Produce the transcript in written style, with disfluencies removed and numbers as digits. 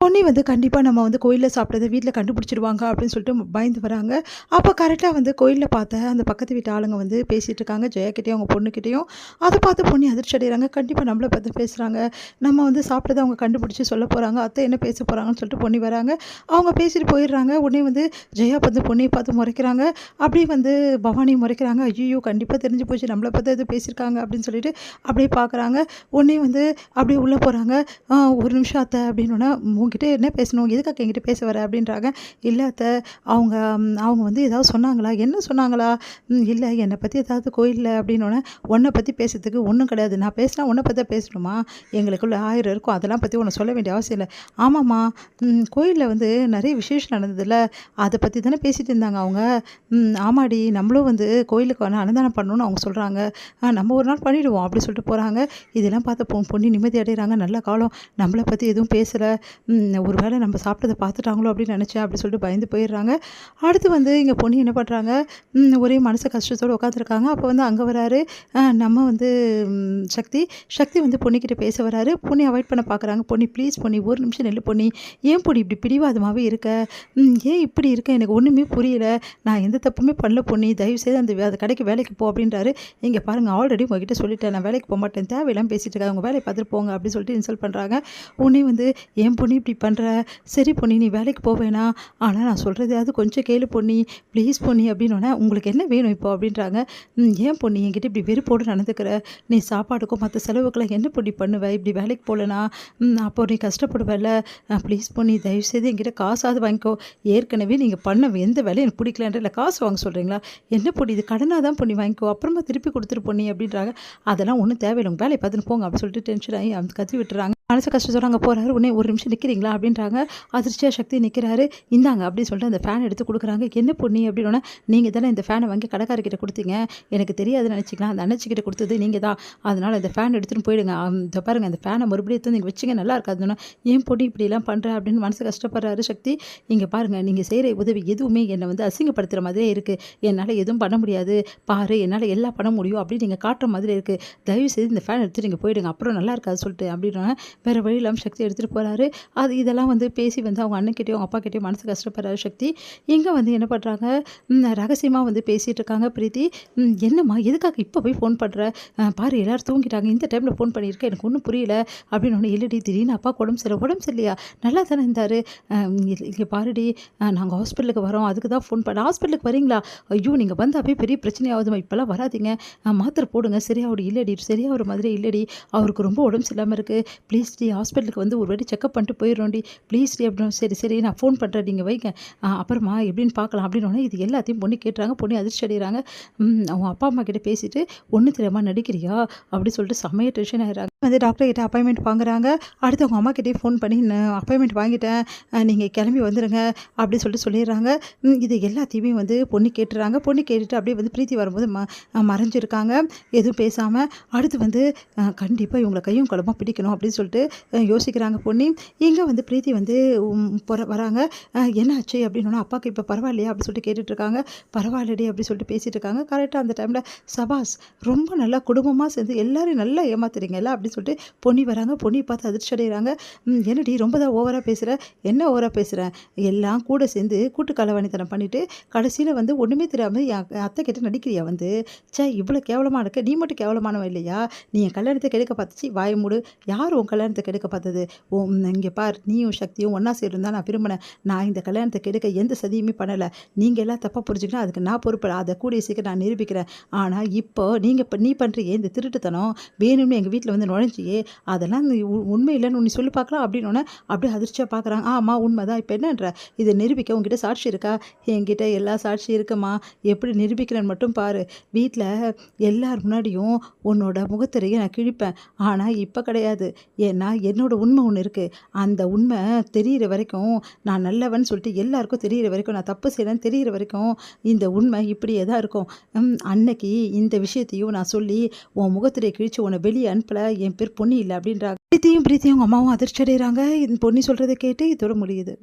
பொன்னி கண்டிப்பா நம்ம கோயில்ல சாப்பிட்டத வீட்ல கண்டுபிடிச்சிடுவாங்க அப்படின்னு சொல்லிட்டு பயந்து வராங்க. அப்ப கரெக்ட்டா கோயில்ல பார்த்த அந்த பக்கத்து வீட்டு ஆளுங்க பேசிட்டு இருக்காங்க. ஜெயா கிட்டயும், அவங்க பொண்ணுகிட்டயும். அத பார்த்து பொன்னி அதிர்ச்சி அடையறாங்க. கண்டிப்பா நம்மள பார்த்து பேசுறாங்க. நம்ம சாப்பிட்டத அவங்க கண்டுபிடிச்சு சொல்லப் போறாங்க. அத்தை என்ன பேச போறாங்கன்னு சொல்லிட்டு பொன்னி வராங்க. அவங்க பேசிட்டு போயிடுறாங்க. உடனே ஜெயா பொன்னிய பார்த்து முறைக்கிறாங்க. அப்படியே பவானி முறைக்கிறாங்க. ஐய்யய்யோ! கண்டிப்பா தெரிஞ்சு போச்சு. நம்மள பார்த்து ஏதோ பேசியிருக்காங்க அப்படின்னு சொல்லிட்டு அப்படியே பார்க்குறாங்க. உடனே அப்படியே உள்ள போறாங்க. ஒரு நிமிஷம் அத்தை அப்படின்னோன உன்கிட்ட என்ன பேசணும்? எதுக்காக என்கிட்ட பேச வர? அப்படின்றாங்க. இல்ல அத்தை, அவங்க அவங்க ஏதாவது சொன்னாங்களா? என்ன சொன்னாங்களா? இல்ல என்னை பத்தி ஏதாவது கோயில்ல அப்படின்னோன, உன்னை பத்தி பேசுறதுக்கு ஒண்ணும் கிடையாது. நான் பேசினா உன்னை பத்தி தான் பேசணுமா? எங்களுக்குள்ள 1000 இருக்கும். அதெல்லாம் பத்தி உனக்கு சொல்ல வேண்டிய அவசியம் இல்ல. ஆமாம்மா, கோயில்ல நெறைய விசேஷம் நடந்ததுல்ல, அத பத்தி தானே பேசிட்டு இருந்தாங்க அவங்க. ஆமாடி, நம்மளும் கோயிலுக்கு அன்னதானம் பண்ணணும்னு அவங்க சொல்றாங்க. நம்ம ஒரு நாள் பண்ணிடுவோம் அப்படி சொல்லிட்டு போறாங்க. இதெல்லாம் பார்த்த பொன்னி நிம்மதி அடையறாங்க. நல்ல காலம் நம்மள பத்தி எதுவும் பேசல. ஒரு வேளை நம்ம சாப்பிட்டத பார்த்துட்டாங்களோ அப்படின்னு நினச்சேன் அப்படி சொல்லிட்டு பயந்து போயிடுறாங்க. அடுத்து இங்கே பொண்ணு என்ன பண்ணுறாங்க, ஒரே மனசு கஷ்டத்தோடு உட்காந்துருக்காங்க. அப்போ அங்கே வராரு நம்ம சக்தி. சக்தி பொண்ணுக்கிட்ட பேச வராரு. பொண்ணை அவாய்ட் பண்ண பார்க்குறாங்க. பொன்னி ப்ளீஸ் பொன்னி, ஒரு நிமிஷம் நெல்லு பொன்னி. ஏன் பொன்னி இப்படி பிடிவாதமாகவே இருக்க? ஏன் இப்படி இருக்க? எனக்கு ஒன்றுமே புரியல. நான் எந்த தப்புமே பண்ணல பொன்னி. தயவுசெய்து அந்த கடைக்கு வேலைக்கு போ அப்படின்றாரு. இங்கே பாருங்கள், ஆல்ரெடி உங்ககிட்ட சொல்லிட்டேன், நான் வேலைக்கு போக மாட்டேன், தேவையில்லாமல் பேசிகிட்டு இருக்காங்க, உங்கள் வேலையை பார்த்துட்டு போங்க அப்படின்னு சொல்லிட்டு இன்சல்ட் பண்ணுறாங்க. உடனே ஏன் பொன்னி இப்படி பண்ணுற? சரி பொன்னி, நீ வேலைக்கு போவேணா, ஆனால் நான் சொல்கிறதையாவது கொஞ்சம் கேளு பொன்னி, ப்ளீஸ் பொன்னி அப்படின்னோடனே உங்களுக்கு என்ன வேணும் இப்போ அப்படின்றாங்க. ஏன் பொன்னி என்கிட்ட இப்படி வெறுப்போடு நடந்துக்கிற? நீ சாப்பாடுக்கும் மற்ற செலவுக்கெல்லாம் என்ன பொன்னி பண்ணுவ? இப்படி வேலைக்கு போகலனா அப்போ நீ கஷ்டப்படுவல்ல. ப்ளீஸ் பொன்னி, தயவுசெய்து என்கிட்ட காசாவது வாங்கிக்கோ. ஏற்கனவே நீங்கள் பண்ண எந்த வேலையும் எனக்கு பிடிக்கலன்ற, இல்லை காசு வாங்க சொல்கிறீங்களா? என்ன பொன்னி, இது கடனாக தான் பொன்னி, வாங்கிக்கோ, அப்புறமா திருப்பி கொடுத்துரு பொன்னி அப்படின்றாங்க. அதெல்லாம் ஒன்றும் தேவையில்லை, உங்கள் வேலையை பார்த்துன்னு போங்க அப்படின்னு சொல்லிட்டு டென்ஷன் ஆகி கத்தி விட்டுறாங்க. மனசு கஷ்டத்தோடு அங்கே போகிறாரு. உடனே ஒரு நிமிஷம் நிற்கிறீங்களா அப்படின்றாங்க. அதிர்ச்சியாக சக்தி நிற்கிறாரு. இந்தாங்க அப்படின்னு சொல்லிட்டு அந்த ஃபேன் எடுத்து கொடுக்குறாங்க. என்ன பொன்னி அப்படின்னா, நீங்கள் தானே இந்த ஃபேனை வாங்கி கடைக்காரர்கிட்ட கொடுத்தீங்க, எனக்கு தெரியாதுன்னு நினச்சிக்கலாம், அந்த அண்ணச்சிக்கிட்ட கொடுத்தது நீங்கள் தான், அதனால் இந்த ஃபேன் எடுத்துகிட்டு போயிடுங்க. இதை பாருங்கள், அந்த ஃபேனை மறுபடியும் எடுத்து நீங்கள் வச்சிங்க, நல்லா இருக்காதுன்னா ஏன் பொண்ணு இப்படிலாம் பண்ணுற அப்படின்னு மனசு கஷ்டப்படுறாரு சக்தி. இங்கே பாருங்கள், நீங்கள் செய்கிற உதவி எதுவுமே என்னை அசிங்கப்படுத்துகிற மாதிரியே இருக்குது, என்னால் எதுவும் பண்ண முடியாது, பாரு என்னால் எல்லாம் பண்ண முடியும் அப்படின்னு நீங்கள் காட்டுற மாதிரி இருக்குது, தயவு செய்து இந்த ஃபேன் எடுத்துகிட்டு நீங்கள் போயிடுங்க, அப்புறம் நல்லா இருக்காது சொல்லிட்டு அப்படின்னா வேறு வழி இல்லாமல் சக்தி எடுத்துகிட்டு போகிறாரு. இதெல்லாம் பேசி அவங்க அண்ணன்கிட்டையும் அவங்க அப்பா கிட்டேயும் மனசு கஷ்டப்படுறாரு சக்தி. இங்கே என்ன பண்ணுறாங்க, ரகசியமாக பேசிகிட்டு இருக்காங்க பிரீத்தி. என்னம்மா, எதுக்காக இப்போ போய் ஃபோன் பண்ணுற? பாரு எல்லோரும் தூங்கிட்டாங்க, இந்த டைமில் ஃபோன் பண்ணியிருக்கேன், எனக்கு ஒன்றும் புரியல அப்படின்னு ஒன்று. இல்லடி, திடீர்னு அப்பா உடம்பு சரியில்லையா? நல்லா தானே இருந்தார். இங்கே பாருடி, நாங்கள் ஹாஸ்பிட்டலுக்கு வரோம், அதுக்கு தான் ஃபோன் பண்ண. ஹாஸ்பிட்டலுக்கு வரீங்களா? ஐயோ, நீங்கள் அப்படியே பெரிய பிரச்சனையாகுதுமா, இப்போல்லாம் வராதிங்க, மாத்திரை போடுங்க சரியாகுது. இல்லடி, சரியாகிற மாதிரி இல்லடி, அவருக்கு ரொம்ப உடம்பு சரியில்லாமல் இருக்குது, ப்ளீஸ் டி ஹாஸ்பிட்டலுக்கு ஒரு வாட்டி செக்அப் பண்ணிட்டு போயிடுறோண்டி, ப்ளீஸ் டி அப்படின்னு. சரி சரி, நான் ஃபோன் பண்ணுறேன், நீங்கள் வைங்க, அப்புறமா எப்படின்னு பார்க்கலாம் அப்படின்னு. இது எல்லாத்தையும் பொண்ணு கேட்டுறாங்க. பொண்ணு அதிர்ச்சி அடைகிறாங்க. அவங்க அப்பா அம்மா கிட்டே பேசிட்டு, ஒன்று தெரியாமல் நடிக்கிறியா அப்படி சொல்லிட்டு செம்மைய டென்ஷன் ஆகிறாங்க. டாக்டர் கிட்ட அப்பாயின்மெண்ட் வாங்குறாங்க. அடுத்து அவங்க அம்மா கிட்டே ஃபோன் பண்ணி, அப்பாயின்மெண்ட் வாங்கிட்டேன், நீங்கள் கிளம்பி வந்துடுங்க அப்படி சொல்லிட்டு சொல்லிடுறாங்க. இது எல்லாத்தையுமே பொண்ணு கேட்டுறாங்க. பொண்ணு கேட்டுட்டு அப்படியே பிரீத்தி வரும்போது மறைஞ்சிருக்காங்க, எதுவும் பேசாமல். அடுத்து கண்டிப்பாக இவங்களை கையும் களமாக பிடிக்கணும் அப்படின்னு சொல்லிட்டு யோசிக்கிறாங்க பொண்ணு. இங்கே பிரீத்தி வராங்க. என்னாச்சு அப்படின்னா, அப்பாவுக்கு இப்போ பரவாயில்லையா அப்படி சொல்லிட்டு கேட்டுட்ருக்காங்க. பரவாயில்லடி அப்படி சொல்லிட்டு பேசிகிட்டு இருக்காங்க. கரெக்டாக அந்த டைமில் சபாஸ், ரொம்ப நல்லா குடும்பமாக சேர்ந்து எல்லாரையும் நல்லா ஏமாத்துறீங்கல்ல அப்படி சொல்லிட்டு பொன்னி வராங்க. பொண்ணியை பார்த்து அதிர்ச்சி அடைகிறாங்க. என்னடி ரொம்ப தான் ஓவராக பேசுகிற? என்ன ஓவராக பேசுகிறேன்? எல்லாம் கூட சேர்ந்து கூட்டு கலவாணித்தனம் பண்ணிவிட்டு கடைசியில் ஒன்றுமே தெரியாமல் என் அத்தை கிட்ட நடிக்கிறியா? இவ்வளோ கேவலமாக இருக்க, நீ மட்டும் கேவலமானவன் இல்லையா? நீ என் கல்யாணத்தை கெடுக்க பார்த்துச்சு, வாய மூடு. யார் உன் கல்யாணத்தை கெடுக்க பார்த்தது? இங்கே பார், நீயும் சக்தியும் ஒன்றா சேர்ந்து தான் நான் விரும்பினேன். நான் இந்த கல்யாணத்தை கெடுக்க எந்த சதியுமே பண்ணலை. நீங்கள் எல்லாம் தப்பாக புரிஞ்சுக்கினா அதுக்கு நான் பொறுப்பு. அதை கூடிய சீக்கிரம் நான் நிரூபிக்கிறேன். ஆனால் இப்போ நீ பண்ணுறியே இந்த திருட்டுத்தனம், வேணும்னு எங்கள் வீட்டில் நுழைஞ்சியே, அதெல்லாம் உண்மை இல்லைன்னு நீ சொல்லி பார்க்கலாம் அப்படின்னு. அப்படியே அதிர்ச்சியாக பார்க்குறாங்க. ஆமாம் உண்மைதான், இப்போ என்னன்ற? இதை நிரூபிக்க உங்ககிட்ட சாட்சி இருக்கா? என்கிட்ட எல்லா சாட்சி இருக்குமா, எப்படி நிரூபிக்கிறேன்னு மட்டும் பாரு. வீட்டில் எல்லார் முன்னாடியும் உன்னோட முகத்திரையை நான் கிழிப்பேன். ஆனால் இப்போ கிடையாது. ஏன்னா என்னோட உண்மை ஒன்று இருக்குது. அந்த உண்மை தெரிகிற வரைக்கும், நான் நல்லவன் சொல்லிட்டு எல்லாருக்கும் தெரிகிற வரைக்கும், நான் தப்பு செய்யலன்னு தெரிகிற வரைக்கும் இந்த உண்மை இப்படியே தான் இருக்கும். அன்னைக்கு இந்த விஷயத்தையும் நான் சொல்லி உன் முகத்திரையை கிழிச்சு உன்னை வெளியே அனுப்பலை, என் பேர் பொன்னி இல்லை அப்படின்றாங்க. பிரீத்தியும் அவங்க அம்மாவும் அதிர்ச்சி அடைகிறாங்க. பொன்னி சொல்கிறத கேட்டு இதோட முடியுது.